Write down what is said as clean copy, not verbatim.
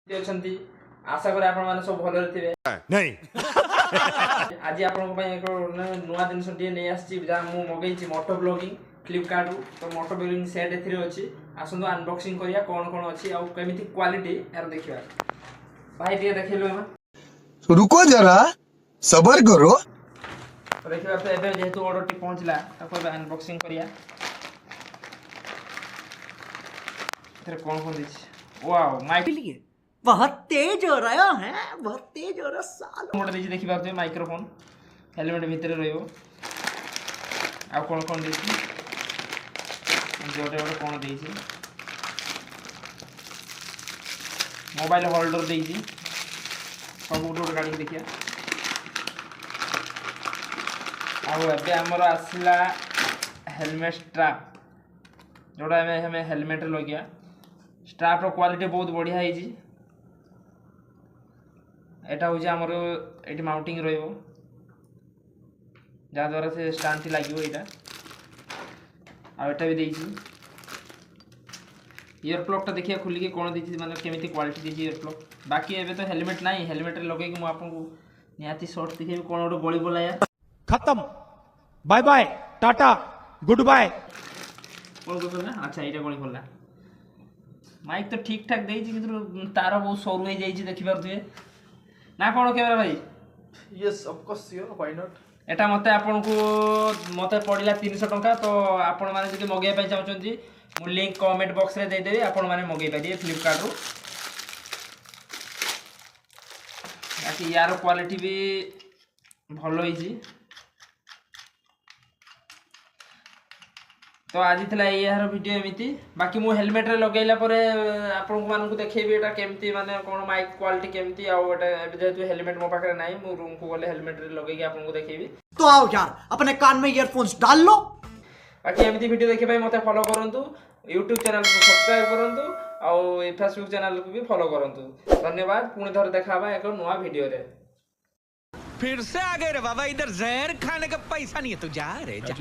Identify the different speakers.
Speaker 1: अछंती आशा करे आपण माने सब भलो थिबे
Speaker 2: नहीं
Speaker 1: आज आपण को एक नुआ जिनस टे नै आछि जा मु मगैछि मोटो ब्लॉगिंग फ्लिपकार्ट रु तो मोटो ब्लॉगिंग सेट एथिरे अछि आसंदो अनबॉक्सिंग करिया कोन कोन अछि आ केमिति क्वालिटी यार देखिबा भाई टे देखिलो हम
Speaker 3: रुको जरा सबर करो
Speaker 1: देखिबा तो एबे जेहेतु ऑर्डर टी पहुंचला ताको अनबॉक्सिंग करिया इधर कौन कौन दीजिए वाओ माइक लिए
Speaker 4: बहुत तेज हो रहा है बहुत तेज हो रहा साल
Speaker 1: मोटे दीजिए देखि पाते माइक्रोफोन हेलमेट भीतर रहियो आ कौन कौन दीजिए जोटे जोटे कौन दीजिए मोबाइल होल्डर दीजिए सब गोटे गोटे गाड़ी देखिया आउ एबे हमर आसला हेलमेट स्ट्रैप जोड़ा हमें हेलमेट लगिया स्ट्रैप रो क्वालिटी बहुत बढ़िया है जी एटा हो जा हमरो एटी माउंटिंग रहइबो जा द्वारा से स्टैंड लागियो एटा आ एटा भी देइछी ईयर प्लग टा देखिया खुली के कोन देइछी माने केमिति क्वालिटी देइछी ईयर प्लग बाकी एबे तो हेलमेट नाही हेलमेट लगे कि मु आपन को नियाती शॉर्ट दिखेबी कोन ओडो गली बोला या
Speaker 2: खत्म bye bye tata goodbye
Speaker 1: कोन को ना अच्छा एटा गली बोला माइक तो ठीक ठाक देइछी किंतु तार बहुत सरू हो जाइछि देखि पारथुए ना कोन कैमरा भाई
Speaker 5: yes of course sure why not
Speaker 1: एटा मते आपन को मते पडिला 300 टंका तो आपन माने जदि मगै पय चाहछन्ती मु लिंक कमेंट बॉक्स रे दे देबी आपन माने मगै पादिए फ्लिपकार्ट रो बाकी यार क्वालिटी भी भलो होइछि तो आज थला यार वीडियो एमिति बाकी मु हेलमेट रे लगैला परे आपन को मान को देखैबी एटा केमती माने कोन माइक क्वालिटी केमती आ एटा जेतु हेलमेट मो पाखरे नाही मु रूम को गले हेलमेट रे लगै के आपन को देखैबी
Speaker 4: तो आओ यार अपने कान में ईयरफोन्स डाल लो
Speaker 1: बाकी एमिति वीडियो देखे भाई मते फॉलो करंतु YouTube चैनल को सब्सक्राइब करंतु और Facebook चैनल को भी फॉलो करंतु धन्यवाद पुणी थोर देखाबा एक नया वीडियो रे
Speaker 6: फिर से आ गए रे बाबा इधर जहर खाने का पैसा नहीं है तू जा रे जा।